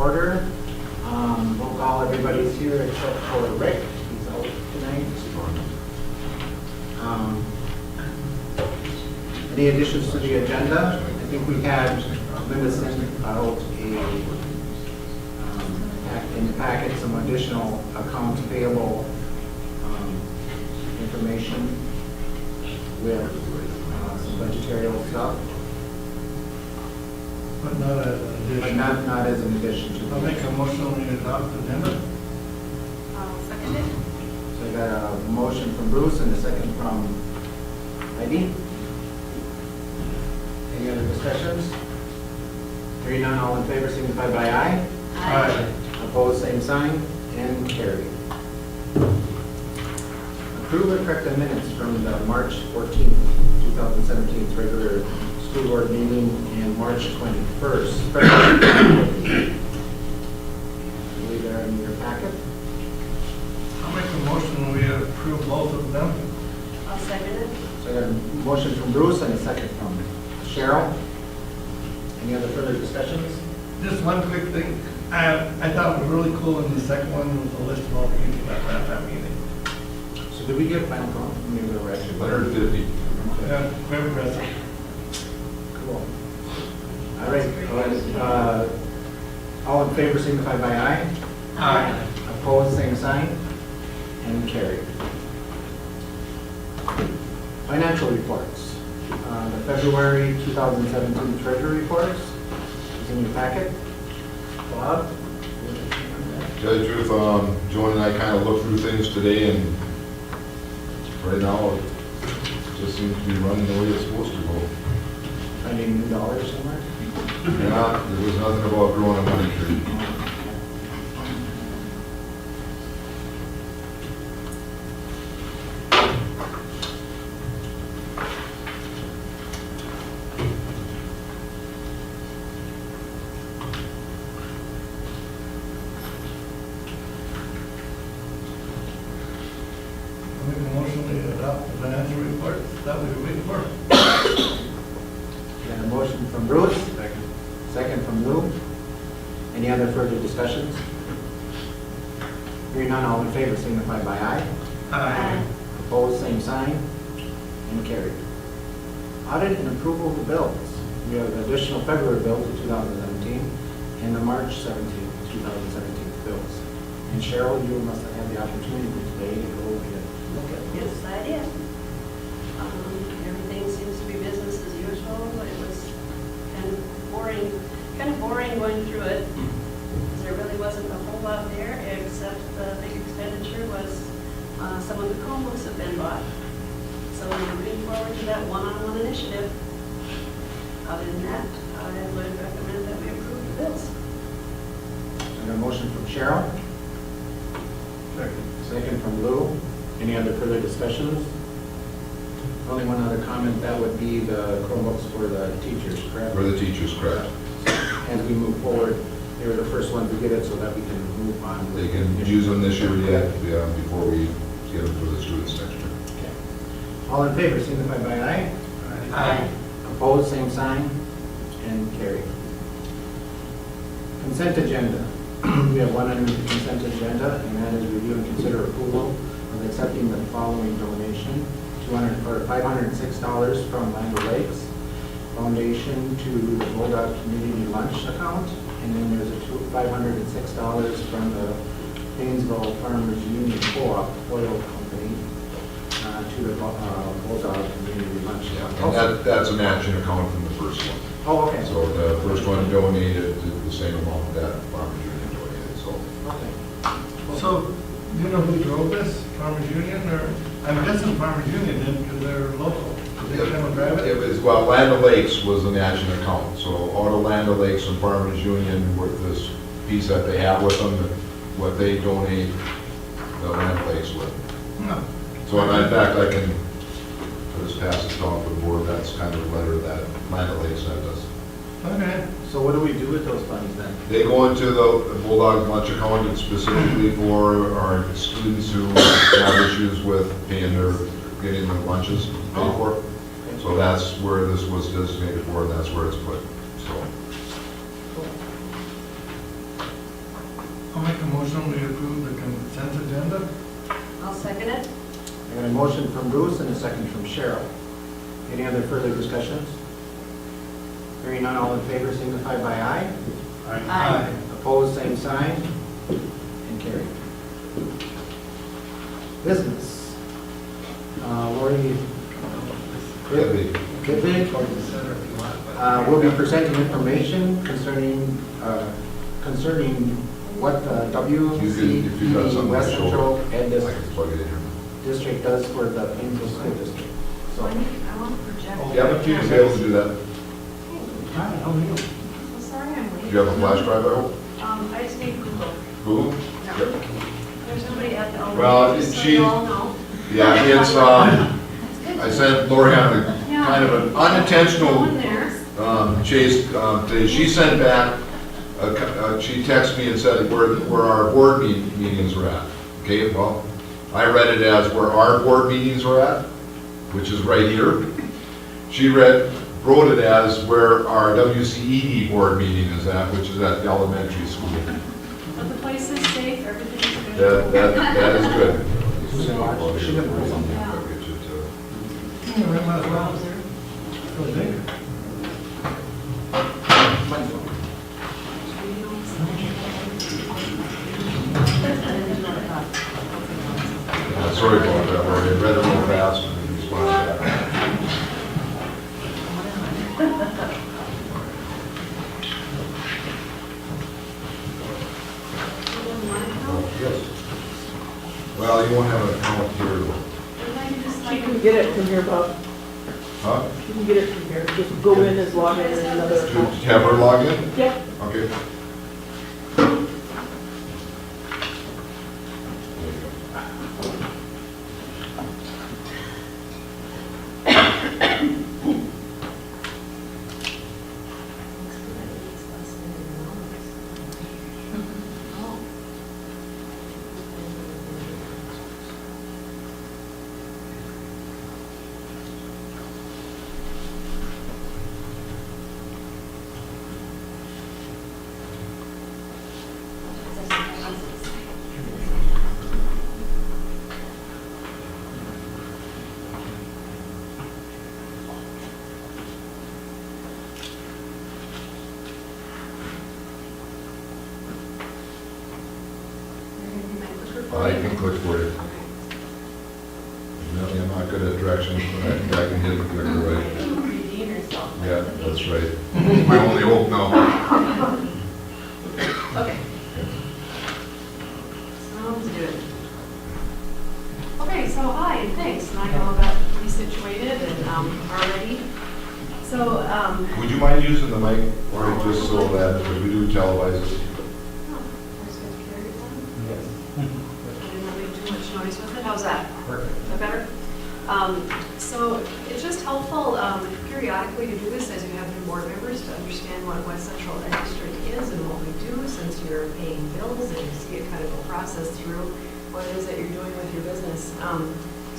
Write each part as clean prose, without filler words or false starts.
order. Roll call, everybody's here except for Rick. He's out tonight. Any additions to the agenda? I think we had Linda send out in the packet some additional accounts payable information with some budgetary stuff, But not an but addition. not as an addition to. I'll make a motion when you adopt the agenda. I'll second it. So I got a motion from Bruce and a second from Heidi. Any other discussions? Hearing none, all in favor signify by aye. Aye. Opposed, same sign, and carried. Approve and correct the minutes from the March 14th, 2017 regular school board meeting and March 21st special meeting. I believe they're in your packet. I'll make a motion when we approve both of them. I'll second it. So I got a motion from Bruce and a second from Cheryl. Any other further discussions? Just one quick thing. I thought it was really cool in the second one was a list of all the people that were at that meeting. So did we get final count? Maybe we were actually 150. Yeah, very impressive. Cool. All right, all in favor signify by aye. Aye. Opposed, same sign, and carried. Financial reports. The February 2017 treasury reports is in your packet. Bob? To tell you the truth, Joan and I kind of looked through things today, and right now, it just seems to be running the way it's supposed to go. Finding new dollars somewhere? Yeah, there was nothing about growing a money tree. I'll make a motion when you adopt the financial report that we were waiting for. Got a motion from Bruce. Second from Lou. Any other further discussions? Hearing none, all in favor signify by aye. Aye. Opposed, same sign, and carried. Audit and approval of the bills. We have additional February bills of 2017 and the March 17th, 2017 bills. And Cheryl, you must have had the opportunity today to go and look at this. Yes, I did. Everything seems to be business as usual. It was kind of boring going through it. There really wasn't a whole lot there, except the big expenditure was some of the Chromebooks have been bought. So we're moving forward to that one-on-one initiative. Other than that, I would recommend that we approve the bills. I got a motion from Cheryl, second from Lou. Any other further discussions? Only one other comment, that would be the Chromebooks for the teachers, correct? For the teachers, correct. As we move forward, they were the first ones to get it so that we can move on. They can use them this year yet, before we get them for the students next year. Okay. All in favor, signify by aye. Aye. Opposed, same sign, and carried. Consent agenda. We have one under the consent agenda, and that is review and consider approval of accepting the following donation: $506 from Land O'Lakes Foundation to the Bulldog Community Lunch account, and then there's $506 from the Paynesville Farmers Union Co-op Oil Company to the Bulldog Community Lunch account. And that's a matching account from the first one. Oh, okay. So the first one donated the same amount that Farmers Union donated, so. Okay. So, do you know who drove this? Farmers Union or, I'm guessing Farmers Union did because they're local. Did they come and drive It it? was, well, Land O'Lakes was the matching account, so all the Land O'Lakes and Farmers Union with this piece that they have with them, what they donate the Land O'Lakes with. No. So in fact, I can just pass this on to the board, that's kind of a letter that Land O'Lakes sent us. Okay. So what do we do with those funds then? They go into the Bulldog Lunch account, it's specifically for our students who have issues with paying their, getting their lunches paid for. So that's where this was designated for, and that's where it's put, so. I'll make a motion, we approve the consent agenda. I'll second it. I got a motion from Bruce and a second from Cheryl. Any other further discussions? Hearing none, all in favor signify by aye. Aye. Opposed, same sign, and carried. Business. Lori Kidvig will be presenting information concerning what the if you've got something to West show, Central Ed I District can plug it in here. District does for the Paynesville School District. So, I want to project. Yep, you'll be able to do that. hi, how are you? I'm sorry I'm late. Do you have a flash drive, I hope? I just need Google. Google? No. Yep. There's nobody at the Well, elevator, just so she- you all know. Yeah, it's, I sent Lori on a kind of an Go unintentional in there. Chase, today. She sent back, she texted me and said where our board meetings are at. Okay, well, I read it as where our board meetings are at, which is right here. She wrote it as where our WCED board meeting is at, which is at the elementary school. But the place is safe, everything's good. That is good. She didn't watch something. I'll get you to- Might as well. Go dig. Yeah, sorry about that, Lori. I read it real fast and responded back. Yes. Well, you won't have an account here. You can get it from here, Bob. Huh? You can get it from here. Just go in as log in as another To account. have her log in? Yep. Okay. I can click for you. No, I'm not good at directions, but I think I can hit the clicker right. Redeem yourself. Yeah, that's right. It's my only hope now. Okay. Sounds good. Okay, so hi, thanks. Now you all got resituated and are ready. So, Would you mind using the mic, or just so that, because we do televise it? Yes. I didn't want to make too much noise with it. How's that? Perfect. Is that better? So it's just helpful periodically to do this as you have new board members to understand what West Central Ed District is and what we do, since you're paying bills and you see it kind of go process through what it is that you're doing with your business.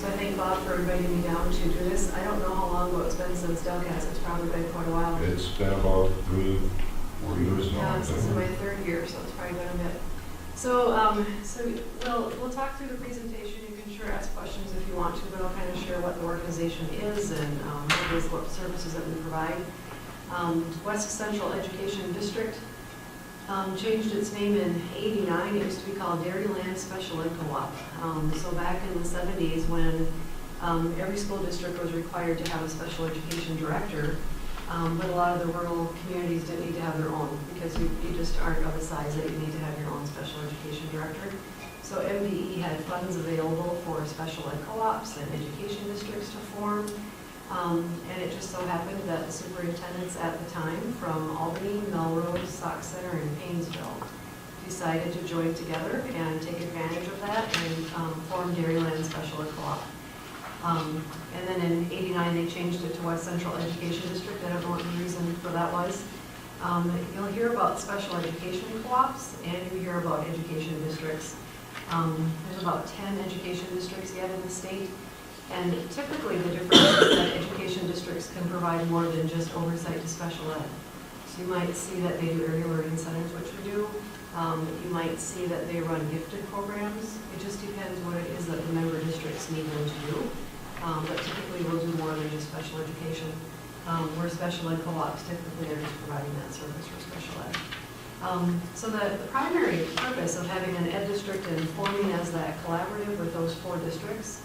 So I thank Bob for inviting me down to do this. I don't know how long ago it's been since Doug has. It's probably been quite a while. It's been about 3 or 4 years now. Yeah, this is my third year, so it's probably been a bit. So, we'll talk through the presentation. You can sure ask questions if you want to, but I'll kind of share what the organization is and what services that we provide. West Central Education District changed its name in '89. It used to be called Dairyland Special Ed Co-op. So back in the '70s, when every school district was required to have a special education director, but a lot of the rural communities didn't need to have their own because you just aren't of a size that you need to have your own special education director. So MDE had funds available for special ed co-ops and education districts to form. And it just so happened that the superintendents at the time from Albany, Melrose, Sauk Center, and Paynesville decided to join together and take advantage of that and form Dairyland Special Ed Co-op. And then in '89, they changed it to West Central Education District. I don't know what the reason for that was. You'll hear about special education co-ops and you hear about education districts. There's about 10 education districts yet in the state. And typically the difference is that education districts can provide more than just oversight to special ed. So you might see that they do early learning centers, which we do. You might see that they run gifted programs. It just depends what it is that the member districts need them to do. But typically we'll do more than just special education. Where special ed co-ops typically are just providing that service for special ed. So the primary purpose of having an ed district and forming as that collaborative with those 4 districts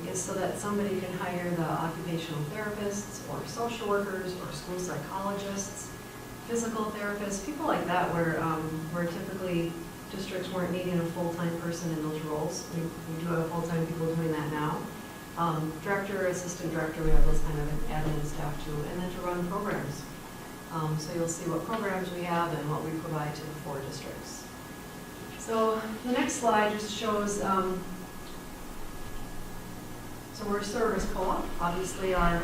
is so that somebody can hire the occupational therapists or social workers or school psychologists, physical therapists, people like that where typically districts weren't needing a full-time person in those roles. We do have full-time people doing that now. Director, assistant director, we have those kind of admin staff too, and then to run programs. So you'll see what programs we have and what we provide to the 4 districts. So the next slide just shows, so we're a service co-op. Obviously our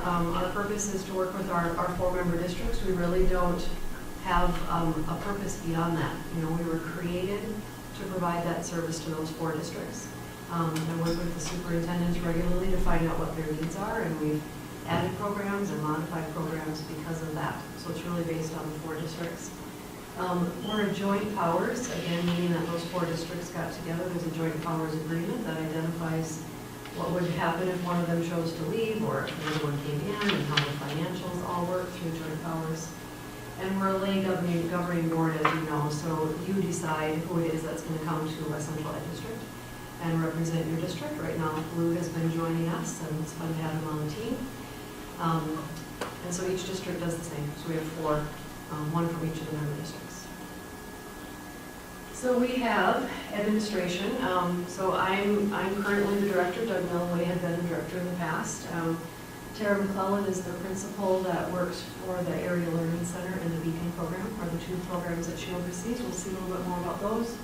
purpose is to work with our 4 member districts. We really don't have a purpose beyond that. You know, we were created to provide that service to those 4 districts. I work with the superintendents regularly to find out what their needs are, and we've added programs and modified programs because of that. So it's really based on the 4 districts. We're a joint powers, again, meaning that those 4 districts got together. There's a joint powers agreement that identifies what would happen if one of them chose to leave or if another one came in, and how the financials all work through joint powers. And we're a lay governing board, as you know, so you decide who it is that's going to come to a central ed district and represent your district. Right now, Blue has been joining us, and it's fun to have him on the team. And so each district does the same. So we have 4, 1 from each of the member districts. So we have administration. So I'm currently the director. Doug Millway had been the director in the past. Tara McClellan is the principal that works for the Area Learning Center and the Beacon program, are the 2 programs that she oversees. We'll see a little bit more about those.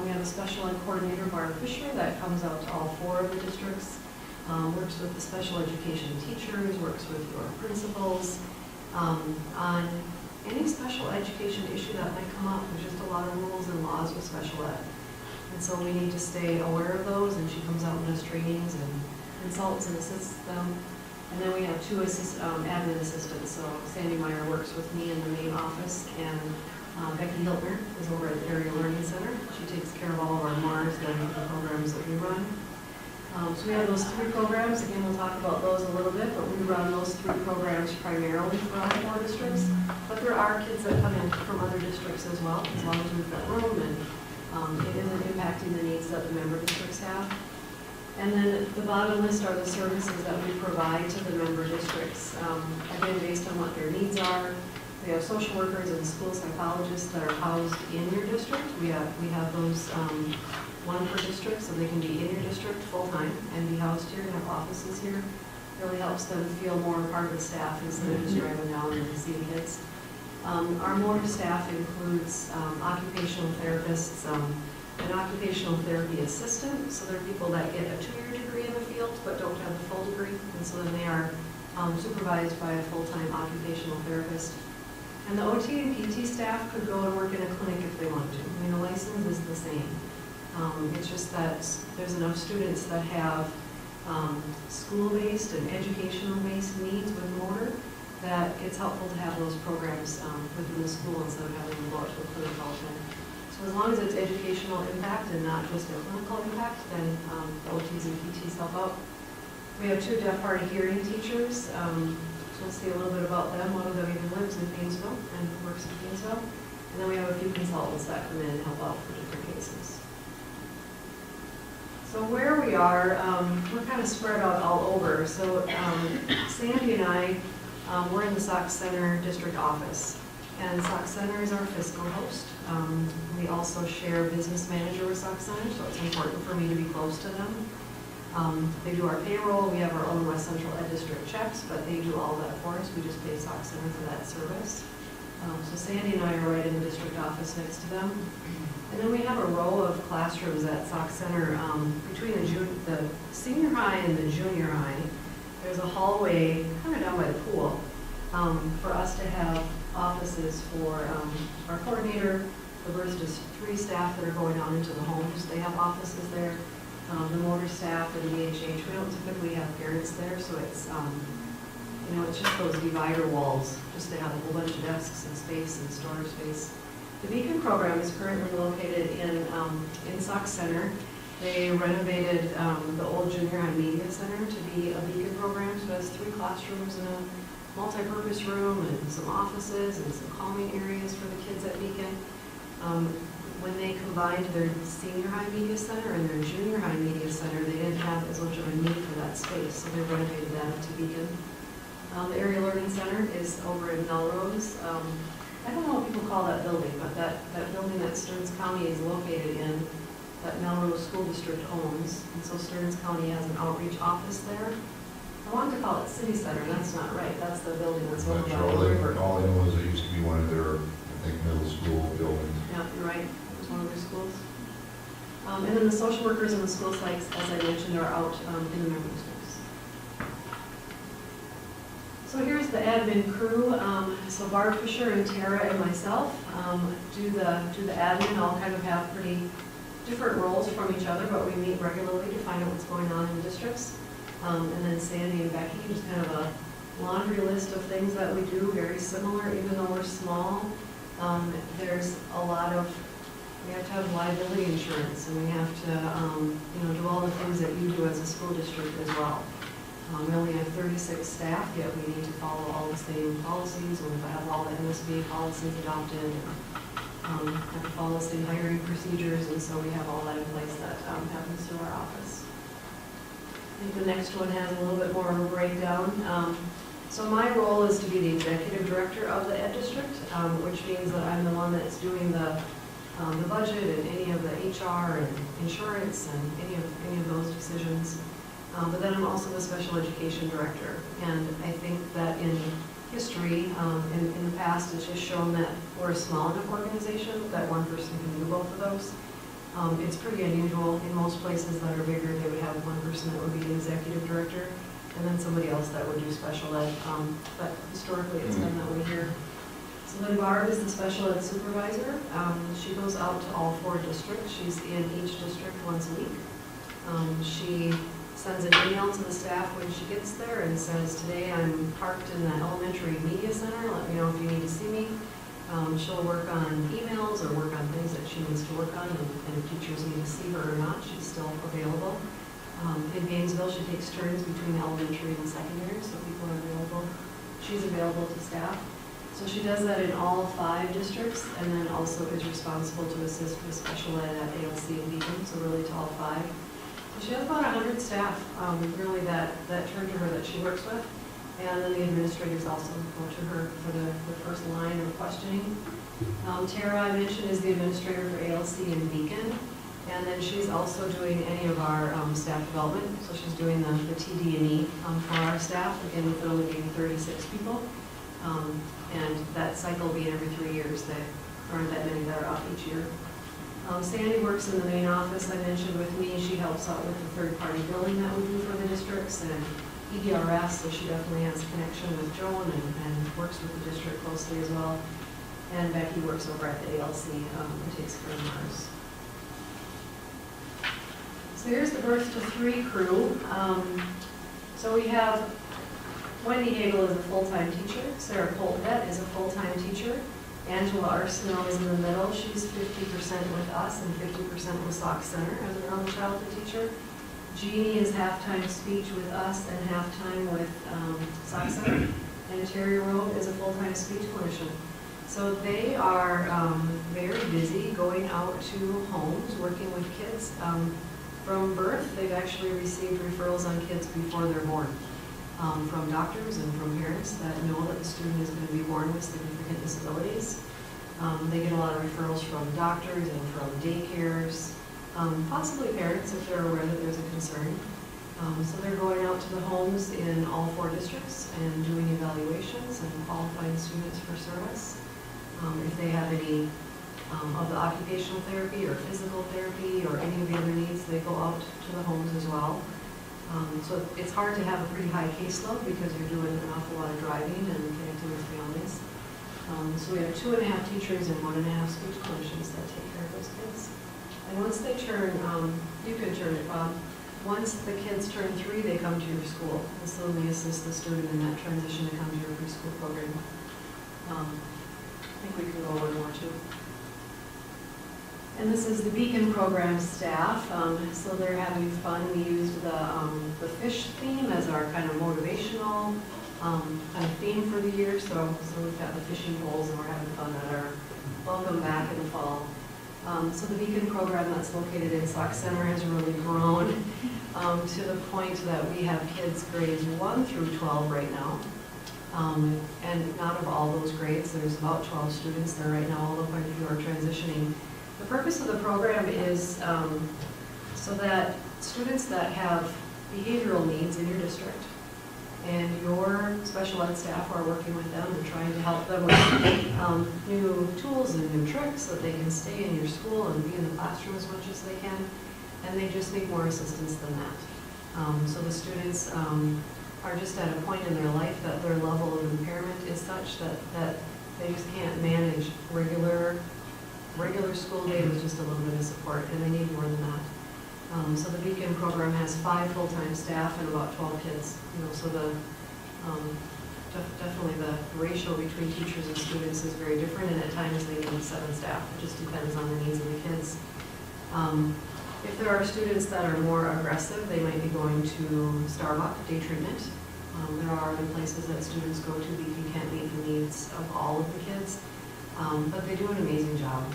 We have a special ed coordinator, Barb Fisher, that comes out to all 4 of the districts, works with the special education teachers, works with your principals on any special education issue that might come up. There's just a lot of rules and laws with special ed. And so we need to stay aware of those, and she comes out and does trainings and consults and assists them. And then we have 2 admin assistants. So Sandy Meyer works with me in the main office, and Becky Hiltner is over at the Area Learning Center. She takes care of all of our MARs and the programs that we run. So we have those 3 programs. Again, we'll talk about those a little bit, but we run those 3 programs primarily for our 4 districts. But there are kids that come in from other districts as well, as long as we've got room and it isn't impacting the needs that the member districts have. And then the bottom list are the services that we provide to the member districts. Again, based on what their needs are. We have social workers and school psychologists that are housed in your district. We have those 1 per district, so they can be in your district full-time and be housed here and have offices here. Really helps them feel more part of the staff instead of just driving down and seeing kids. Our more staff includes occupational therapists, an occupational therapy assistant, so they're people that get a 2-year degree in the field but don't have the full degree, and so then they are supervised by a full-time occupational therapist. And the OT and PT staff could go and work in a clinic if they want to. I mean, the license is the same. It's just that there's enough students that have school-based and educational-based needs with motor that it's helpful to have those programs within the school instead of having to go out to a clinic all the time. So as long as it's educational impact and not just a clinical impact, then the OTs and PTs help out. We have 2 deaf, hard of hearing teachers. So we'll see a little bit about them. One of them even lives in Paynesville and works in Paynesville. And then we have a few consultants that come in and help out for different cases. So where we are, we're kind of spread out all over. So Sandy and I, we're in the Sauk Center district office. And Sauk Center is our fiscal host. We also share business manager with Sauk Center, so it's important for me to be close to them. They do our payroll. We have our own West Central Ed District checks, but they do all that for us. We just pay Sauk Center for that service. So Sandy and I are right in the district office next to them. And then we have a row of classrooms at Sauk Center between the senior high and the junior high. There's a hallway kind of down by the pool for us to have offices for our coordinator. There's just 3 staff that are going out into the homes. They have offices there. The motor staff and the HH, we don't typically have parents there, so it's, it's just those divider walls, just to have a whole bunch of desks and space and storage space. The Beacon program is currently located in Sauk Center. They renovated the old junior high media center to be a Beacon program, so it has 3 classrooms and a multi-purpose room and some offices and some calming areas for the kids at Beacon. When they combined their senior high media center and their junior high media center, they didn't have as much of a need for that space, so they renovated that to Beacon. The Area Learning Center is over in Melrose. I don't know what people call that building, but that building that Stearns County is located in, that Melrose School District owns, and so Stearns County has an outreach office there. I wanted to call it City Center, that's not right, that's the building that's over by the river. All I know is it used to be one of their, I think, middle school buildings. Yeah, you're right, it was one of their schools. And then the social workers and the school psychs, as I mentioned, are out in the member districts. So here's the admin crew. So Barb Fisher and Tara and myself do the admin, all kind of have pretty different roles from each other, but we meet regularly to find out what's going on in the districts. And then Sandy and Becky, just kind of a laundry list of things that we do, very similar, even though we're small. There's a lot of, we have to have liability insurance, and we have to, do all the things that you do as a school district as well. We only have 36 staff, yet we need to follow all the same policies, and we have all the MSBA policies adopted, and have to follow the same hiring procedures, and so we have all that in place that happens through our office. I think the next one has a little bit more of a breakdown. So my role is to be the executive director of the Ed District, which means that I'm the one that's doing the budget and any of the HR and insurance and any of those decisions. But then I'm also the special education director, and I think that in history, in the past, it's just shown that we're a small enough organization that one person can do both of those. It's pretty unusual. In most places that are bigger, they would have one person that would be the executive director, and then somebody else that would do special ed. But historically, it's been that way here. So then Barb is the special ed supervisor. She goes out to all 4 districts. She's in each district once a week. She sends an email to the staff when she gets there and says, today I'm parked in the elementary media center, let me know if you need to see me. She'll work on emails or work on things that she needs to work on, and if teachers need to see her or not, she's still available. In Paynesville, she takes turns between elementary and secondary, so people are available. She's available to staff. So she does that in all 5 districts, and then also is responsible to assist with special ed at ALC and Beacon, so really to all 5. She has about 100 staff, really, that turn to her that she works with. And then the administrators also go to her for the first line of questioning. Tara, I mentioned, is the administrator for ALC and Beacon. And then she's also doing any of our staff development. So she's doing the TD&E for our staff, again, with it only being 36 people. And that cycle being every 3 years. There aren't that many that are up each year. Sandy works in the main office, I mentioned, with me. She helps out with the third-party billing that we do for the districts and EDRS, so she definitely has a connection with Joan and works with the district closely as well. And Becky works over at the ALC and takes care of Mars. So here's the Birth to 3 crew. So we have Wendy Hagel is a full-time teacher. Sarah Poltvet is a full-time teacher. Angela Arsenault is in the middle. She's 50% with us and 50% with Sauk Center as an early childhood teacher. Jeannie is half-time speech with us and half-time with Sauk Center. And Terry Rowe is a full-time speech clinician. So they are very busy going out to homes, working with kids. From birth, they've actually received referrals on kids before they're born. From doctors and from parents that know that the student is going to be born with significant disabilities. They get a lot of referrals from doctors and from daycares, possibly parents if they're aware that there's a concern. So they're going out to the homes in all 4 districts and doing evaluations and qualifying students for service. If they have any of the occupational therapy or physical therapy or any of the other needs, they go out to the homes as well. So it's hard to have a pretty high caseload because you're doing an awful lot of driving and connecting with families. So we have 2.5 teachers and 1.5 speech clinicians that take care of those kids. And once they turn, you can turn it, Bob. Once the kids turn 3, they come to your school. And so we assist the student in that transition to come to your preschool program. I think we can go one more too. And this is the Beacon program staff, so they're having fun. We used the fish theme as our kind of motivational kind of theme for the year. So we've got the fishing bowls and we're having fun at our welcome back in the fall. So the Beacon program that's located in Sauk Center has really grown to the point that we have kids grades 1 through 12 right now. And not of all those grades, there's about 12 students there right now, although quite a few are transitioning. The purpose of the program is so that students that have behavioral needs in your district and your special ed staff are working with them and trying to help them with new tools and new tricks so that they can stay in your school and be in the classroom as much as they can, and they just need more assistance than that. So the students are just at a point in their life that their level of impairment is such that they just can't manage regular school day with just a little bit of support, and they need more than that. So the Beacon program has 5 full-time staff and about 12 kids. So definitely the ratio between teachers and students is very different, and at times they need 7 staff. It just depends on the needs of the kids. If there are students that are more aggressive, they might be going to Starbuck day treatment. There are other places that students go to because you can't meet the needs of all of the kids. But they do an amazing job.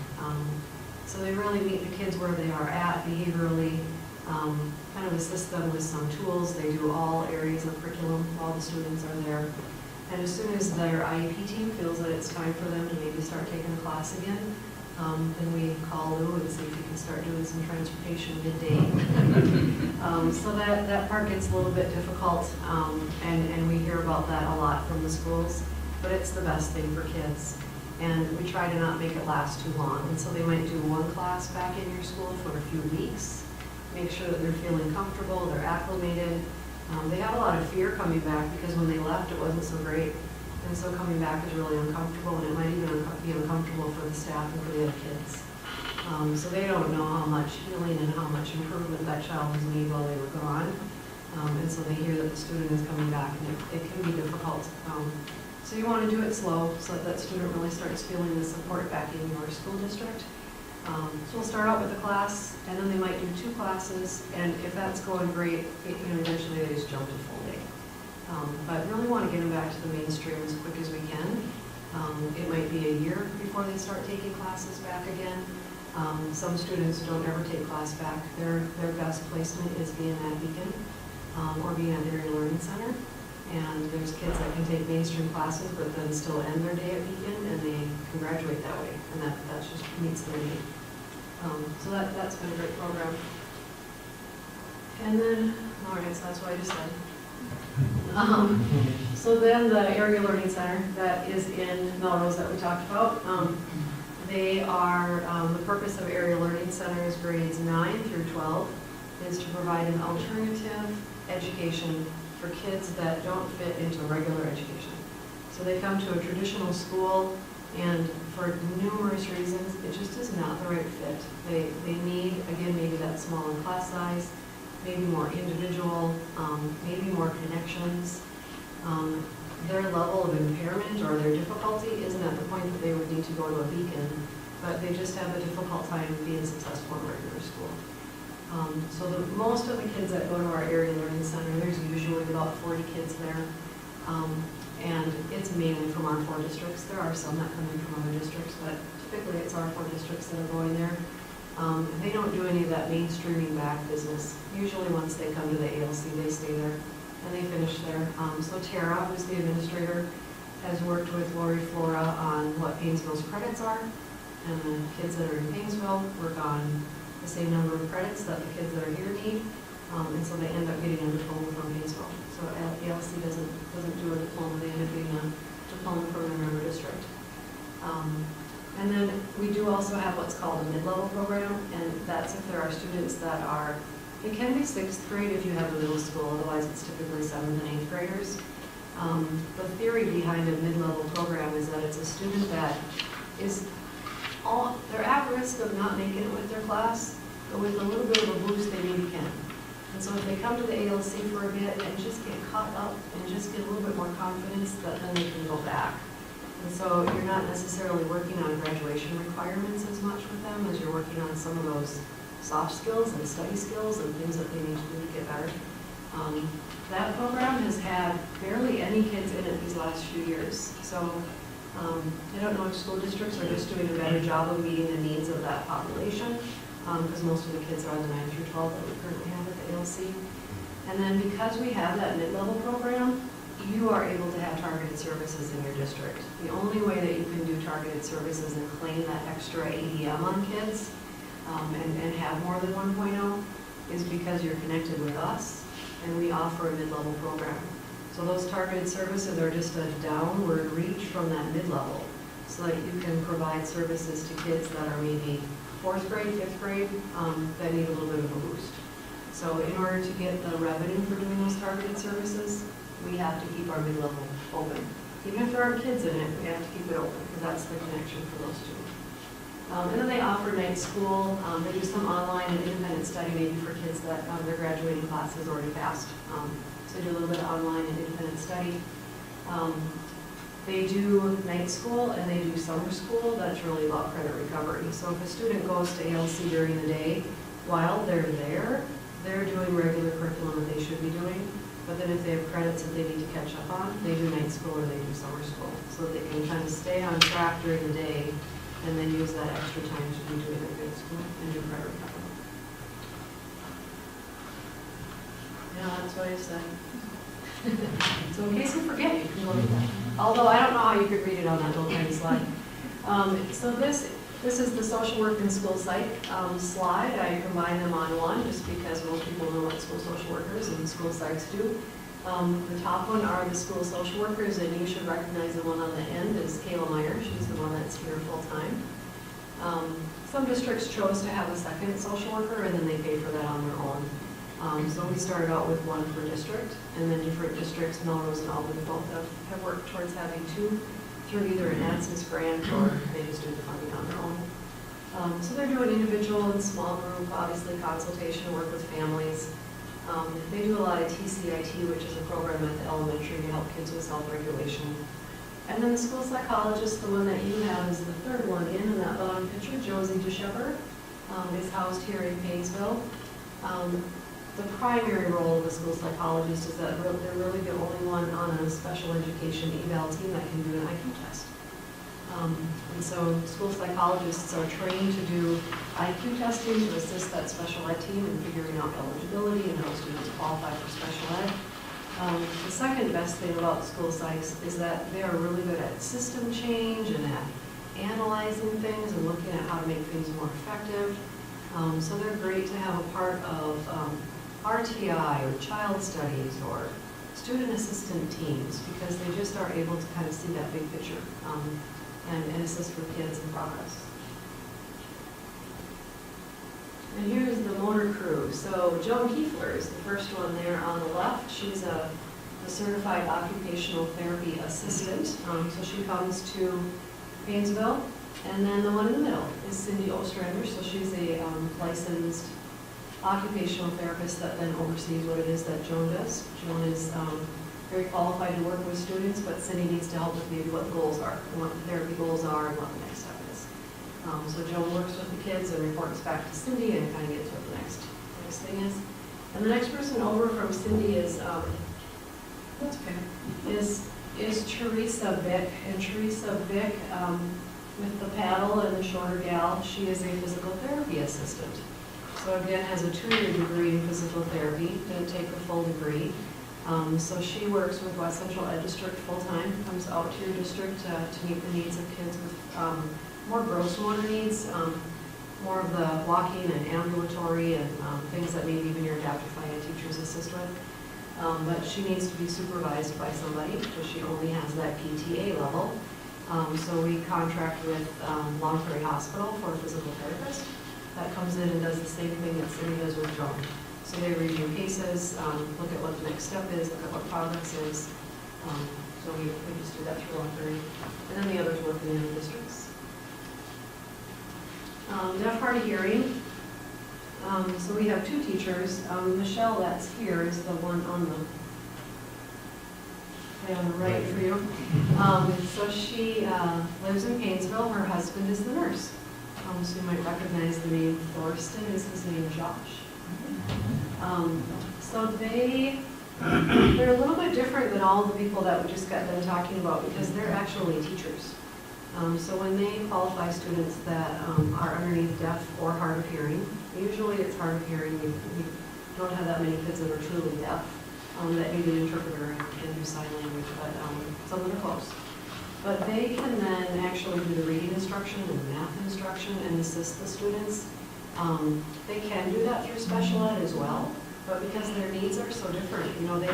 So they really meet the kids where they are at behaviorally, kind of assist them with some tools. They do all areas of curriculum while the students are there. And as soon as their IEP team feels that it's time for them to maybe start taking a class again, then we call Lou and see if he can start doing some transportation midday. So that part gets a little bit difficult, and we hear about that a lot from the schools, but it's the best thing for kids. And we try to not make it last too long. And so they might do 1 class back in your school for a few weeks, make sure that they're feeling comfortable, they're acclimated. They have a lot of fear coming back because when they left, it wasn't so great. And so coming back is really uncomfortable, and it might even be uncomfortable for the staff and for the other kids. So they don't know how much healing and how much improvement that child has made while they were gone. And so they hear that the student is coming back, and it can be difficult. So you want to do it slow so that student really starts feeling the support back in your school district. So we'll start out with a class, and then they might do 2 classes, and if that's going great, eventually they just jump to full day. But really want to get them back to the mainstream as quick as we can. It might be a year before they start taking classes back again. Some students don't ever take class back. Their best placement is being at Beacon or being at the Area Learning Center. And there's kids that can take mainstream classes but then still end their day at Beacon, and they can graduate that way, and that just meets their need. So that's been a great program. And then, all right, so that's what I just said. So then the Area Learning Center that is in Melrose that we talked about, they are, the purpose of Area Learning Centers grades 9 through 12 is to provide an alternative education for kids that don't fit into regular education. So they come to a traditional school, and for numerous reasons, it just is not the right fit. They need, again, maybe that smaller class size, maybe more individual, maybe more connections. Their level of impairment or their difficulty isn't at the point that they would need to go to a Beacon, but they just have a difficult time being successful in regular school. So most of the kids that go to our Area Learning Center, there's usually about 40 kids there. And it's mainly from our 4 districts. There are some that come in from other districts, but typically it's our 4 districts that are going there. They don't do any of that mainstreaming back business. Usually once they come to the ALC, they stay there and they finish there. So Tara, who's the administrator, has worked with Lori Flora on what Paynesville's credits are. And the kids that are in Paynesville work on the same number of credits that the kids that are here need. And so they end up getting a diploma from Paynesville. So ALC doesn't do a diploma, they end up getting a diploma from their member district. And then we do also have what's called a mid-level program, and that's if there are students that are, it can be 6th grade if you have a middle school, otherwise it's typically 7th and 8th graders. The theory behind a mid-level program is that it's a student that is they're at risk of not making it with their class, but with a little bit of a boost they maybe can. And so if they come to the ALC for a bit and just get caught up and just get a little bit more confidence, that then they can go back. And so you're not necessarily working on graduation requirements as much with them as you're working on some of those soft skills and study skills and things that they need to do to get better. That program has had barely any kids in it these last few years. So I don't know if school districts are just doing a better job of meeting the needs of that population, because most of the kids are the 9 through 12 that we currently have at the ALC. And then because we have that mid-level program, you are able to have targeted services in your district. The only way that you can do targeted services and claim that extra ADM on kids and have more than 1.0 is because you're connected with us and we offer a mid-level program. So those targeted services are just a downward reach from that mid-level so that you can provide services to kids that are maybe 4th grade, 5th grade, that need a little bit of a boost. So in order to get the revenue for doing those targeted services, we have to keep our mid-level open. Even if there aren't kids in it, we have to keep it open because that's the connection for those two. And then they offer night school. They do some online and independent study maybe for kids that their graduating class has already passed. So they do a little bit of online and independent study. They do night school and they do summer school. That's really about credit recovery. So if a student goes to ALC during the day, while they're there, they're doing regular curriculum that they should be doing. But then if they have credits that they need to catch up on, they do night school or they do summer school. So they can kind of stay on track during the day and then use that extra time to be doing their good school and do credit recovery. Yeah, that's what I said. So in case you forget, you can go to that. Although I don't know how you could read it on that little tiny slide. So this is the social work and school psych slide. I combine them on one just because most people know what school social workers and school psychs do. The top one are the school social workers, and you should recognize the one on the end is Kayla Meyer. She's the one that's here full-time. Some districts chose to have a second social worker, and then they pay for that on their own. So we started out with one per district, and then different districts, Melrose and Albany, both have worked towards having two through either an AdSense grant or they just do the funding on their own. So they're doing individual and small group, obviously consultation, work with families. They do a lot of TCIT, which is a program at the elementary to help kids with self-regulation. And then the school psychologist, the one that you have is the third one in that bottom picture, Josie DeShepard, is housed here in Paynesville. The primary role of the school psychologist is that they're really the only one on a special education eval team that can do an IQ test. And so school psychologists are trained to do IQ testing to assist that special ed team in figuring out eligibility and how students qualify for special ed. The second best thing about school psychs is that they are really good at system change and at analyzing things and looking at how to make things more effective. So they're great to have a part of RTI or child studies or student assistant teams because they just are able to kind of see that big picture and assist with kids in progress. And here's the motor crew. So Joan Kiefler is the first one there on the left. She's a certified occupational therapy assistant. So she comes to Paynesville. And then the one in the middle is Cindy Ostrander. So she's a licensed occupational therapist that then oversees what it is that Joan does. Joan is very qualified to work with students, but Cindy needs to help with maybe what the goals are, and what the therapy goals are, and what the next step is. So Joan works with the kids and reports back to Cindy and kind of gets what the next thing is. And the next person over from Cindy is Teresa Vick. And Teresa Vick, with the paddle and the shorter gal, she is a physical therapy assistant. So again, has a 2-year degree in physical therapy, didn't take a full degree. So she works with West Central Ed District full-time, comes out to your district to meet the needs of kids with more gross motor needs, more of the walking and ambulatory and things that maybe even your adaptive finding teachers assist with. But she needs to be supervised by somebody because she only has that PTA level. So we contract with Long Prairie Hospital for a physical therapist that comes in and does the same thing that Cindy does with Joan. So they review cases, look at what the next step is, look at what progress is. So we just do that through Long Prairie. And then the others work in the other districts. Deaf, hard of hearing. So we have 2 teachers. Michelle, that's here, is the one on the stay on the right for you. So she lives in Paynesville. Her husband is the nurse. So you might recognize the name Thorsten, is his name Josh. So they're a little bit different than all the people that we just got done talking about because they're actually teachers. So when they qualify students that are underneath deaf or hard of hearing, usually it's hard of hearing. We don't have that many kids that are truly deaf that need an interpreter and do sign language, but some of them are close. But they can then actually do the reading instruction and the math instruction and assist the students. They can do that through special ed as well, but because their needs are so different, you know, they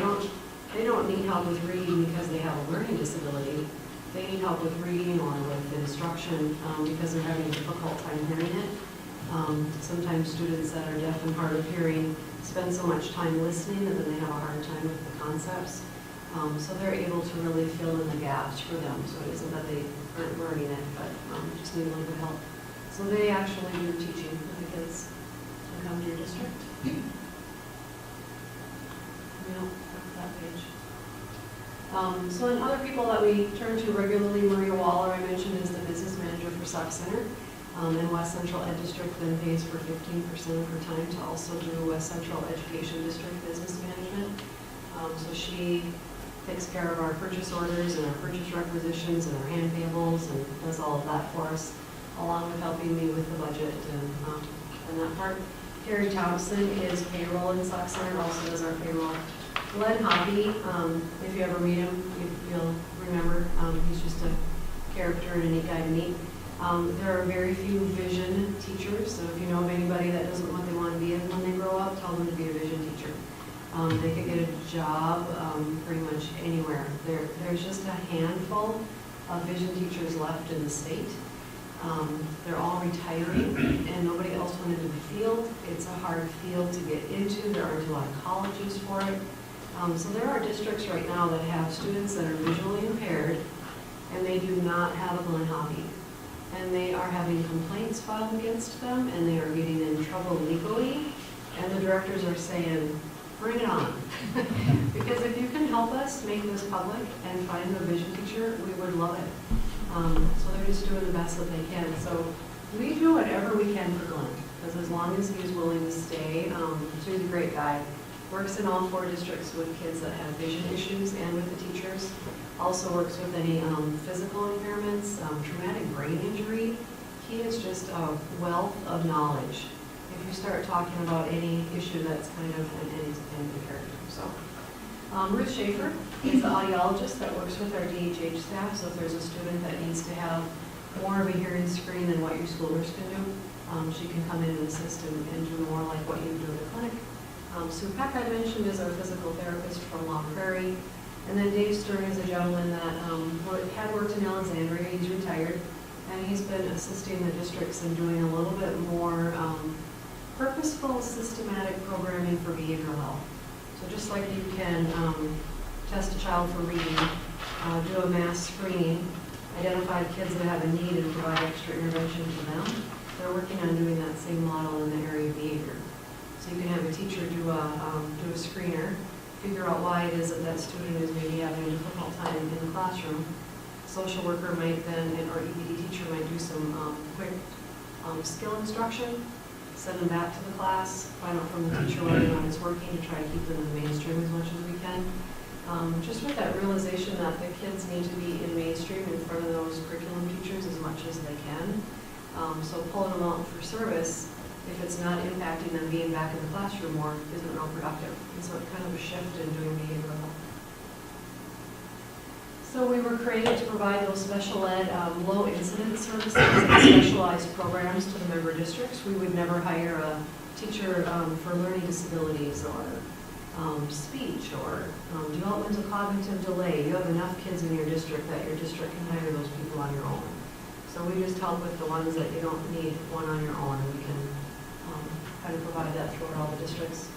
don't need help with reading because they have a learning disability. They need help with reading or with instruction because they're having a difficult time hearing it. Sometimes students that are deaf and hard of hearing spend so much time listening that then they have a hard time with the concepts. So they're able to really fill in the gaps for them. So it isn't that they aren't learning it, but just need a little bit of help. So they actually do teaching with the kids who come to your district. That page. So then other people that we turn to regularly, Maria Waller, I mentioned, is the business manager for Sauk Center. And West Central Ed District then pays for 15% of her time to also do West Central Education District business management. So she takes care of our purchase orders and our purchase requisitions and our hand payables and does all of that for us, along with helping me with the budget and that part. Terry Thompson is payroll in Sauk Center, also does our payroll. Glenn Hoppy, if you ever meet him, you'll remember, he's just a character and a neat guy to meet. There are very few vision teachers, so if you know of anybody that doesn't know what they want to be in when they grow up, tell them to be a vision teacher. They could get a job pretty much anywhere. There's just a handful of vision teachers left in the state. They're all retiring, and nobody else went into the field. It's a hard field to get into. There aren't a lot of colleges for it. So there are districts right now that have students that are visually impaired, and they do not have a Glenn Hoppy. And they are having complaints filed against them, and they are getting in trouble legally, and the directors are saying, bring it on. Because if you can help us make this public and find a vision teacher, we would love it. So they're just doing the best that they can. So we do whatever we can for Glenn, because as long as he's willing to stay, so he's a great guy. Works in all 4 districts with kids that have vision issues and with the teachers. Also works with any physical impairments, traumatic brain injury. He is just a wealth of knowledge. If you start talking about any issue that's kind of any character. So Ruth Schaefer is the audiologist that works with our DHH staff. So if there's a student that needs to have more of a hearing screen than what your schoolers can do, she can come in and assist and do more like what you do in the clinic. Sue Peck, I mentioned, is our physical therapist from Long Prairie. And then Dave Stern is a gentleman that had worked in Alexandria. He's retired, and he's been assisting the districts in doing a little bit more purposeful, systematic programming for behavioral health. So just like you can test a child for reading, do a mass screening, identify kids that have a need and provide extra intervention to them, they're working on doing that same model in the area of behavior. So you can have a teacher do a screener, figure out why it is that that student is maybe having a difficult time in the classroom. Social worker might then, or EPD teacher might do some quick skill instruction, send them back to the class, find out from the teacher whether or not it's working to try to keep them in the mainstream as much as we can. Just with that realization that the kids need to be in mainstream in front of those curriculum teachers as much as they can. So pulling them out for service, if it's not impacting them being back in the classroom more, isn't real productive. And so it's kind of a shift in doing behavioral health. So we were created to provide those special ed low incidence services and specialized programs to the member districts. We would never hire a teacher for learning disabilities or speech or developmental cognitive delay. You have enough kids in your district that your district can hire those people on your own. So we just help with the ones that you don't need one on your own, and we can kind of provide that throughout all the districts.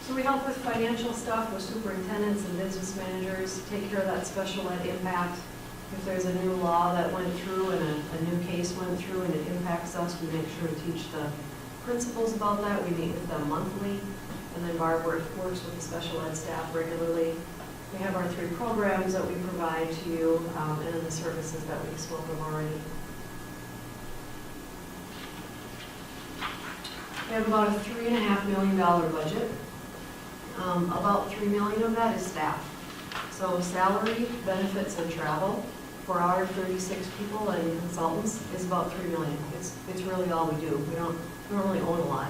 So we help with financial stuff with superintendents and business managers, take care of that special ed impact. If there's a new law that went through and a new case went through and it impacts us, we make sure to teach the principals about that. We meet with them monthly. And then Barb works with the special ed staff regularly. We have our 3 programs that we provide to you, and then the services that we spoke of already. We have about a $3.5 million budget. About $3 million of that is staff. So salary, benefits, and travel for our 36 people and consultants is about $3 million. It's really all we do. We don't really own a lot.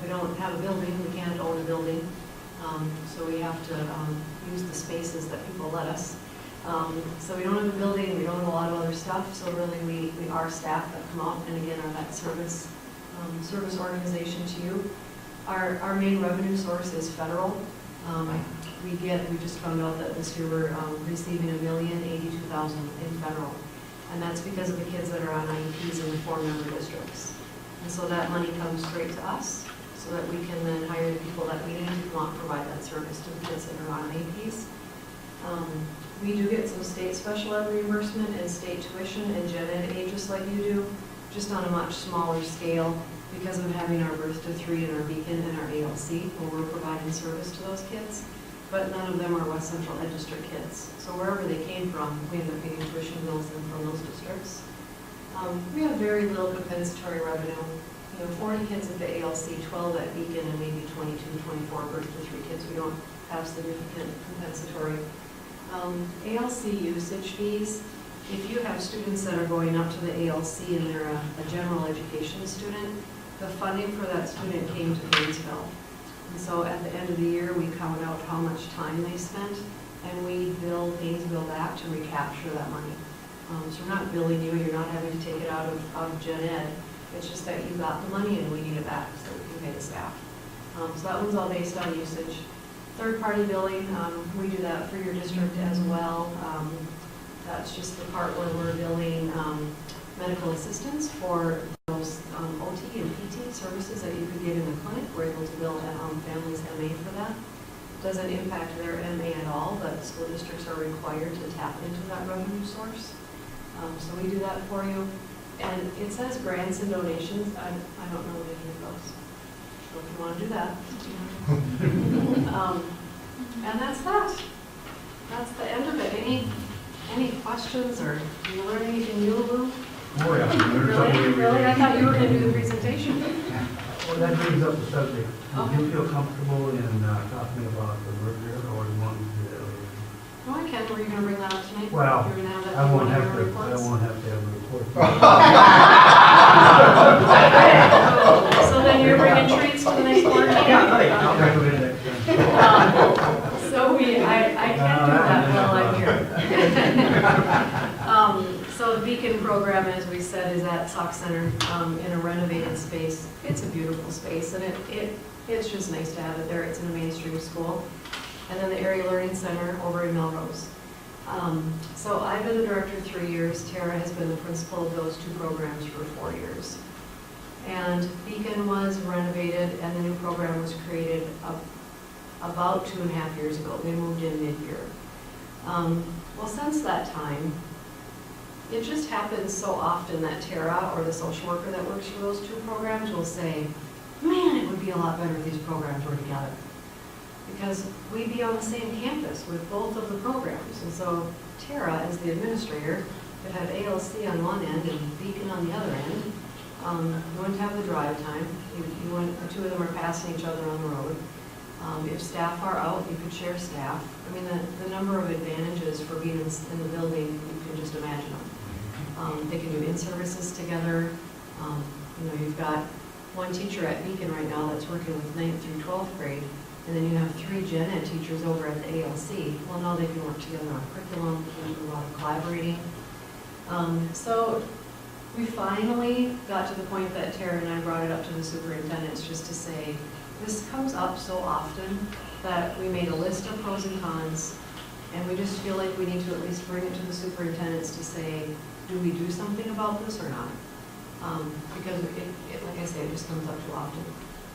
We don't have a building. We can't own a building. So we have to use the spaces that people let us. So we don't have a building. We don't have a lot of other stuff. So really, we are staff that come out and again are that service organization to you. Our main revenue source is federal. We just found out that this year we're receiving $1,082,000 in federal. And that's because of the kids that are on IEPs in the 4-member districts. And so that money comes straight to us so that we can then hire the people that we need to want to provide that service to the kids that are on IEPs. We do get some state special ed reimbursement and state tuition and gen ed aid just like you do, just on a much smaller scale because of having our Birth to 3 and our Beacon and our ALC where we're providing service to those kids. But none of them are West Central Ed District kids. So wherever they came from, we end up getting tuition bills in from those districts. We have very little compensatory revenue. 40 kids at the ALC, 12 at Beacon, and maybe 22, 24 Birth to 3 kids. We don't have significant compensatory. ALC usage fees, if you have students that are going up to the ALC and they're a general education student, the funding for that student came to Paynesville. And so at the end of the year, we count out how much time they spent, and we bill Paynesville back to recapture that money. So we're not billing you, you're not having to take it out of gen ed. It's just that you got the money and we need it back so we can pay the staff. So that one's all based on usage. Third-party billing, we do that for your district as well. That's just the part where we're billing medical assistance for those OT and PT services that you could get in the clinic. We're able to bill families MA for that. Doesn't impact their MA at all, but school districts are required to tap into that revenue source. So we do that for you. And it says grants and donations. I don't know what any of those. So if you want to do that. And that's that. That's the end of it. Any questions or do you learn anything new, Lou? Oh, yeah. Really? I thought you were going to do the presentation. Well, that brings up the subject. Do you feel comfortable in talking about the merger, or do you want to do that later? Oh, I can. Were you going to bring that up tonight? Well, You're going to have that I in won't one of have your to, reports? have a report. So then you're bringing treats to the next board meeting? I'll recommend that. So I can't do that while I'm here. So the Beacon program, as we said, is at Sauk Center in a renovated space. It's a beautiful space, and it's just nice to have it there. It's in a mainstream school. And then the Area Learning Center over in Melrose. So I've been the director 3 years. Tara has been the principal of those 2 programs for 4 years. And Beacon was renovated, and the new program was created about 2.5 years ago. They moved in mid-year. Well, since that time, it just happens so often that Tara or the social worker that works for those 2 programs will say, man, it would be a lot better if these programs were together. Because we'd be on the same campus with both of the programs. And so Tara, as the administrator, could have ALC on one end and Beacon on the other end. You wouldn't have the drive time. You wouldn't, the 2 of them are passing each other on the road. If staff are out, you could share staff. I mean, the number of advantages for being in the building, you can just imagine them. They can do in-services together. You've got one teacher at Beacon right now that's working with 9th through 12th grade, and then you have 3 gen ed teachers over at the ALC. Well, now they can work together on curriculum, they can do a lot of collaborating. So we finally got to the point that Tara and I brought it up to the superintendents just to say, this comes up so often that we made a list of pros and cons, and we just feel like we need to at least bring it to the superintendents to say, do we do something about this or not? Because like I say, it just comes up too often.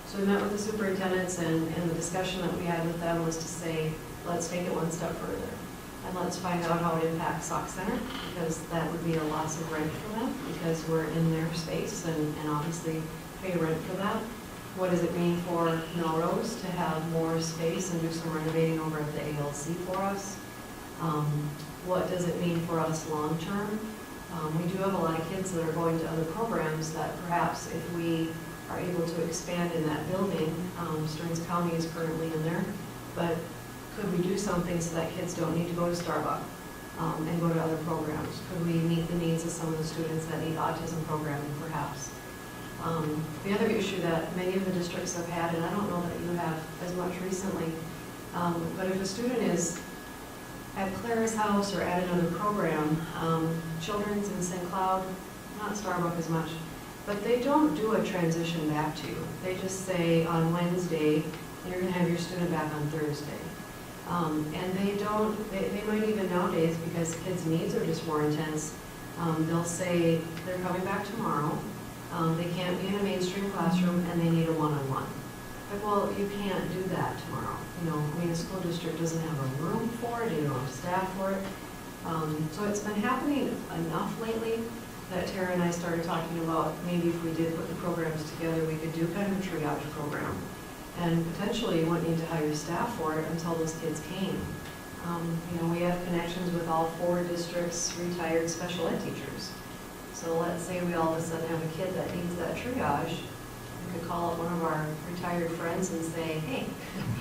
So we met with the superintendents, and the discussion that we had with them was to say, let's take it one step further. And let's find out how it impacts Sauk Center, because that would be a loss of rent for them, because we're in their space and obviously pay rent for that. What does it mean for Melrose to have more space and do some renovating over at the ALC for us? What does it mean for us long-term? We do have a lot of kids that are going to other programs that perhaps if we are able to expand in that building, Stearns County is currently in there, but could we do something so that kids don't need to go to Starbucks and go to other programs? Could we meet the needs of some of the students that need autism programming perhaps? The other issue that many of the districts have had, and I don't know that you have as much recently, but if a student is at Clara's house or at another program, Children's in St. Cloud, not Starbucks as much, but they don't do a transition back to you. They just say on Wednesday, you're going to have your student back on Thursday. And they might even nowadays, because kids' needs are just more intense, they'll say they're coming back tomorrow, they can't be in a mainstream classroom, and they need a one-on-one. Like, well, you can't do that tomorrow. The school district doesn't have a room for it, you don't have staff for it. So it's been happening enough lately that Tara and I started talking about maybe if we did put the programs together, we could do kind of a triage program. And potentially you wouldn't need to hire staff for it until those kids came. We have connections with all 4 districts' retired special ed teachers. So let's say we all of a sudden have a kid that needs that triage. We could call up one of our retired friends and say, hey,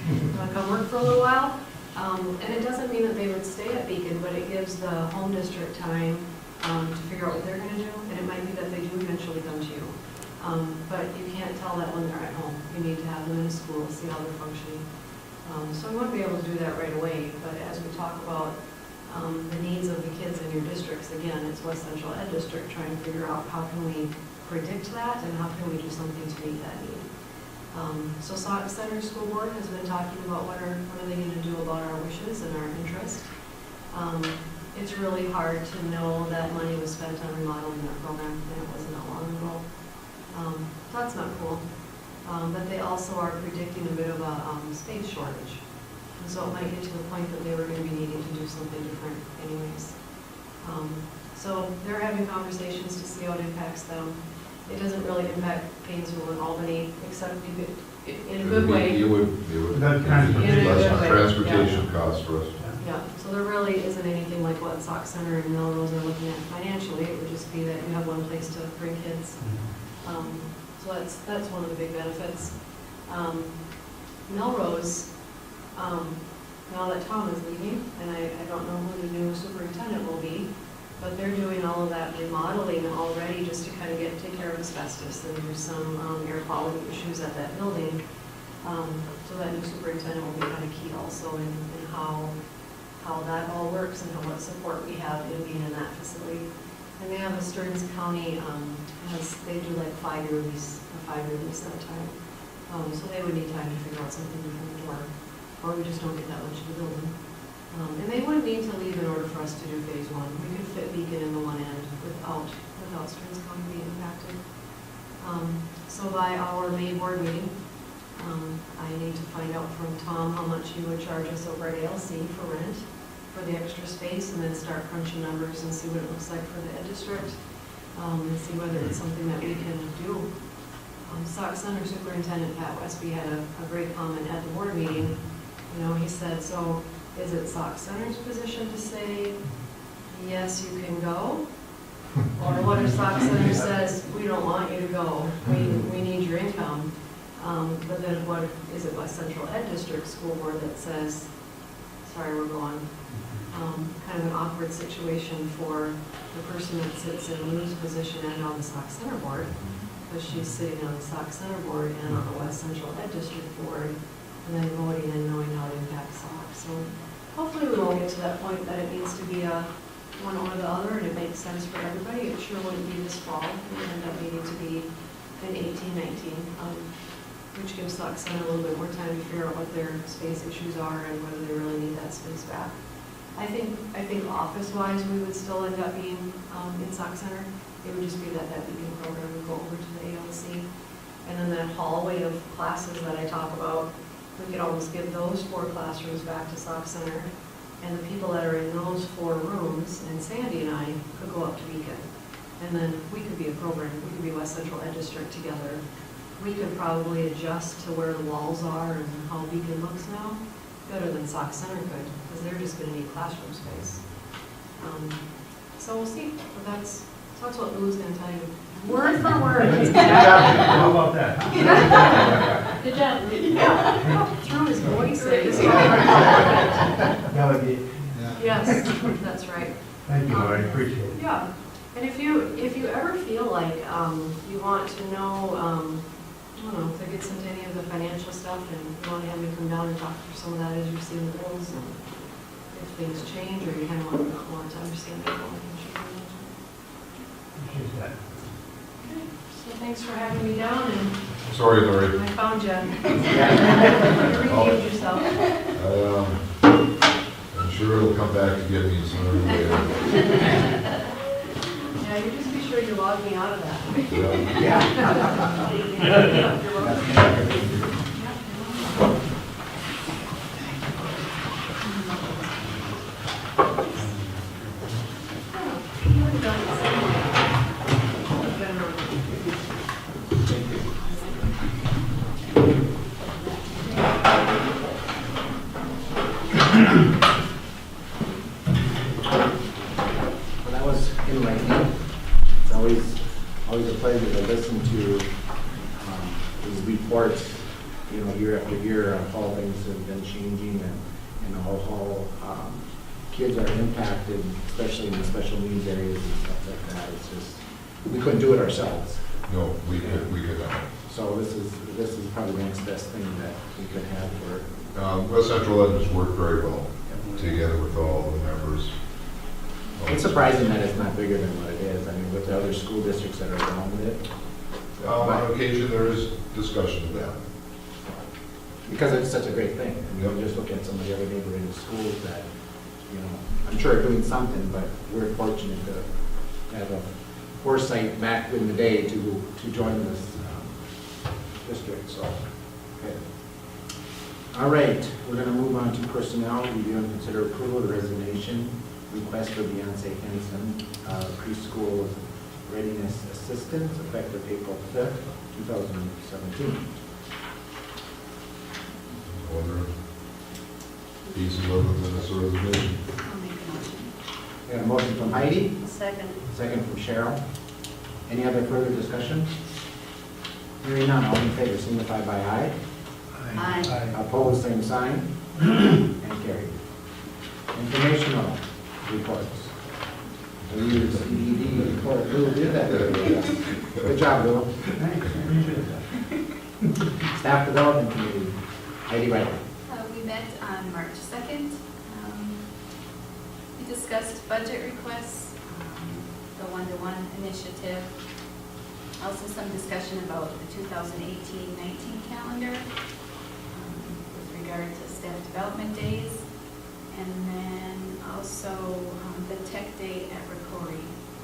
you want to come work for a little while? And it doesn't mean that they would stay at Beacon, but it gives the home district time to figure out what they're going to do. And it might be that they do eventually come to you. But you can't tell that when they're at home. You need to have them in a school to see how they're functioning. So we won't be able to do that right away, but as we talk about the needs of the kids in your districts, again, it's West Central Ed District trying to figure out how can we predict that and how can we do something to meet that need. So Sauk Center School Board has been talking about what are they going to do about our wishes and our interest. It's really hard to know that money was spent on remodeling that program, and it wasn't that long ago. So that's not cool. But they also are predicting a bit of a space shortage. And so it might get to the point that they were going to be needing to do something different anyways. So they're having conversations to see how it impacts them. It doesn't really impact Paynesville and Albany, except in a good way. It would That kind of- In a less good way, transportation costs for us. Yeah, so there really isn't anything like what Sauk Center and Melrose are looking at financially. It would just be that you have one place to bring kids. So that's one of the big benefits. Melrose, now that Tom is leaving, and I don't know who the new superintendent will be, but they're doing all of that remodeling already just to kind of take care of asbestos, and there's some air quality issues at that building. So that new superintendent will be kind of key also in how that all works and how much support we have in being in that facility. And they have a Stearns County, they do like a 5-year lease at a time. So they would need time to figure out something different, or we just don't get that much of the building. And they wouldn't need to leave in order for us to do phase 1. We could fit Beacon in the one end without Stearns County being impacted. So by our May board meeting, I need to find out from Tom how much he would charge us over at ALC for rent, for the extra space, and then start crunching numbers and see what it looks like for the Ed District, and see whether it's something that we can do. Sauk Center Superintendent Pat Westby had a great comment at the board meeting. He said, so is it Sauk Center's position to say, yes, you can go? Or what if Sauk Center says, we don't want you to go, we need your income? But then what is it West Central Ed District School Board that says, sorry, we're going? Kind of an awkward situation for the person that sits in Lou's position and on the Sauk Center Board, because she's sitting on the Sauk Center Board and on the West Central Ed District Board, and then voting and knowing how it impacts Sauk. So hopefully we won't get to that point that it needs to be a one or the other, and it makes sense for everybody. It sure wouldn't be this fall. It would end up needing to be in 18-19, which gives Sauk Center a little bit more time to figure out what their space issues are and whether they really need that space back. I think office-wise, we would still end up being in Sauk Center. It would just be that Beacon program would go over to the ALC. And then that hallway of classes that I talk about, we could almost give those 4 classrooms back to Sauk Center. And the people that are in those 4 rooms, and Sandy and I, could go up to Beacon. And then we could be a program. We could be West Central Ed District together we could probably adjust to where the walls are and how Beacon looks now, better than Sauk Center could, because they're just gonna need classroom space. So we'll see, but that's what Lou's gonna tell you. Word for word. How about that? Good job. Yeah, through his voice. That would be, Yes, that's right. thank you, Lori, appreciate it. Yeah, and if you ever feel like you want to know, I don't know, to get into any of the financial stuff and you want to have me come down and talk through some of that as you see the bills and if things change or you kind of want to understand it, I can show you. Appreciate that. So thanks for having me down and Sorry, Lori. I found you. You redeemed yourself. I'm sure it'll come back to get me sooner or later. Yeah, you just be sure you log me out of that. Yeah. You're welcome. Well, that was enlightening. It's always a pleasure to listen to these reports, year after year on how things have been changing and how kids are impacted, especially in the special needs areas and stuff like that. It's just, we couldn't do it ourselves. No, we could not. So this is probably the next best thing that we could have for. West Central has worked very well together with all the members. It's surprising that it's not bigger than what it is. I mean, with the other school districts that are around it. On occasion, there is discussion of that. Because it's such a great thing. I mean, you just look at some of the other neighboring schools that, I'm sure are doing something, but we're fortunate to have a foresight back in the day to join this district, so. Okay. All right, we're gonna move on to personnel. Review and consider approval of the resignation request for Beyonce Henson, preschool readiness assistant, effective April 5th, 2017. Other pieces other than this resignation. I'll make a motion. We got a motion from Heidi, Second. second from Cheryl. Any other further discussion? Hearing none, all in favor signify by aye. Aye. Opposed, same sign. And carried. Informational reports. We use CDD report. Lou did that very well. Good job, Lou. Thanks, appreciate that. Staff Development Committee. Heidi White. We met on March 2nd. We discussed budget requests, the one-to-one initiative, also some discussion about the 2018-19 calendar with regard to staff development days, and then also the tech day at Ricori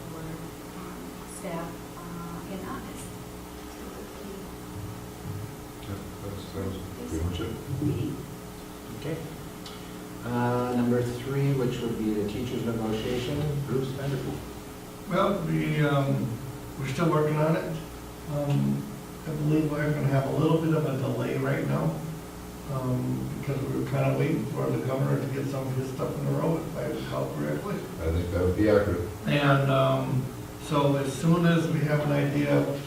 for staff in August. So That's pretty much it. meeting. Okay. Number 3, which would be the teachers' negotiation. Bruce Vanderpool. Well, we're still working on it. I believe we're gonna have a little bit of a delay right now, because we were kind of waiting for the governor to get some of his stuff in a row, if I recall correctly. I think that would be accurate. And so as soon as we have an idea of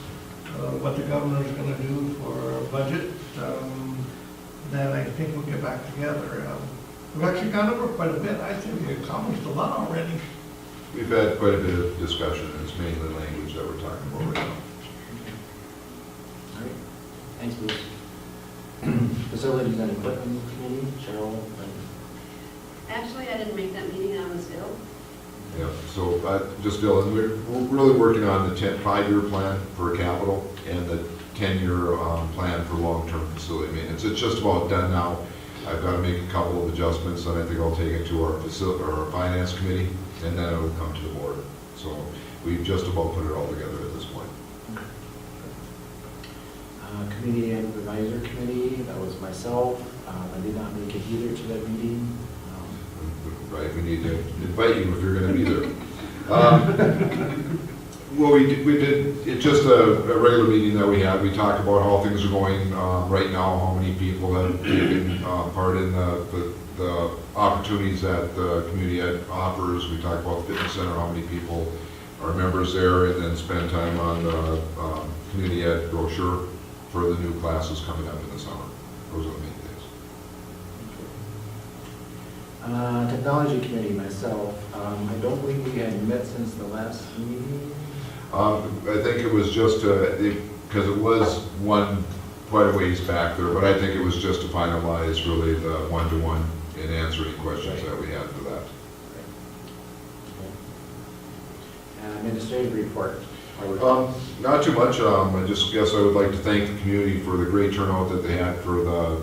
what the governor's gonna do for a budget, then I think we'll get back together. We've actually gone over quite a bit. I think we accomplished a lot already. We've had quite a bit of discussion. It's mainly language that we're talking about right now. All right. Thanks, Bruce. Facilities and Equipment Committee, Cheryl. Actually, I didn't make that meeting, I was ill. Yeah, so just Dylan, we're really working on the 5-year plan for capital and the 10-year plan for long-term facility maintenance. It's just about done now. I've got to make a couple of adjustments, and I think I'll take it to our finance committee, and then it will come to the board. So we've just about put it all together at this point. Committee and Advisor Committee, that was myself. I did not make it either to that meeting. Right, we need to invite you if you're going to be there. Well, we did, it's just a regular meeting that we had. We talked about how things are going right now, how many people have taken part in the opportunities that the community ed offers. We talked about the fitness center, how many people are members there, and then spend time on the community ed brochure for the new classes coming up in the summer. Those are the main things. Technology committee, myself, I don't believe we had met since the last meeting. I think it was just because it was quite a ways back there, but I think it was just to finalize really the one-to-one and answer any questions that we had for that. Administrative report. Not too much. I just guess I would like to thank the community for the great turnout that they had for the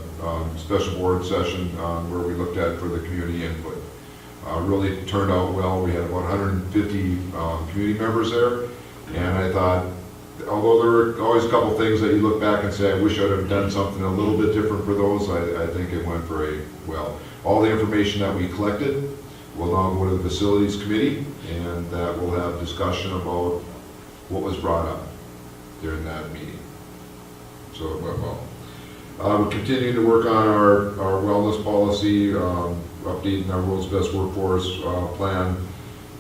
special board session where we looked at for the community input. Really turned out well. We had about 150 community members there, and I thought, although there were always a couple things that you look back and say, I wish I'd have done something a little bit different for those, I think it went very well. All the information that we collected will now go to the facilities committee, and that will have discussion about what was brought up during that meeting. So it went well. We're continuing to work on our wellness policy, updating our world's best workforce plan,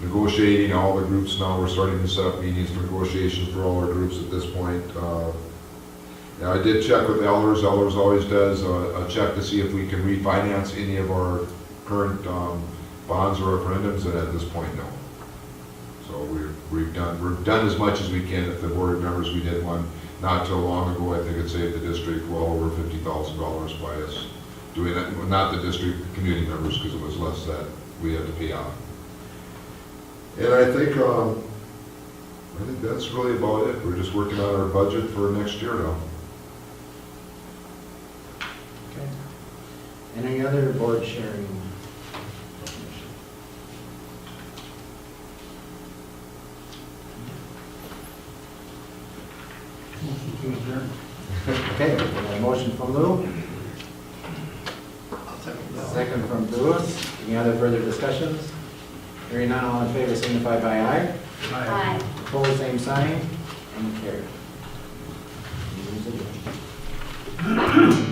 negotiating all the groups now. We're starting to set up meetings for negotiations for all our groups at this point. Now I did check with Elders. Elders always does a check to see if we can refinance any of our current bonds or referendums, and at this point, no. So we're done as much as we can. If the board members, we did one not too long ago. I think it saved the district well over $50,000 by us doing that. Not the district community members, because it was less that we had to pay out. And I think that's really about it. We're just working on our budget for next year now. Okay. Any other board sharing? Okay, we have a motion from Lou, second from Lewis. Any other further discussions? Hearing none, all in favor signify by aye. Aye. Opposed, same sign, and carried. Meeting is adjourned.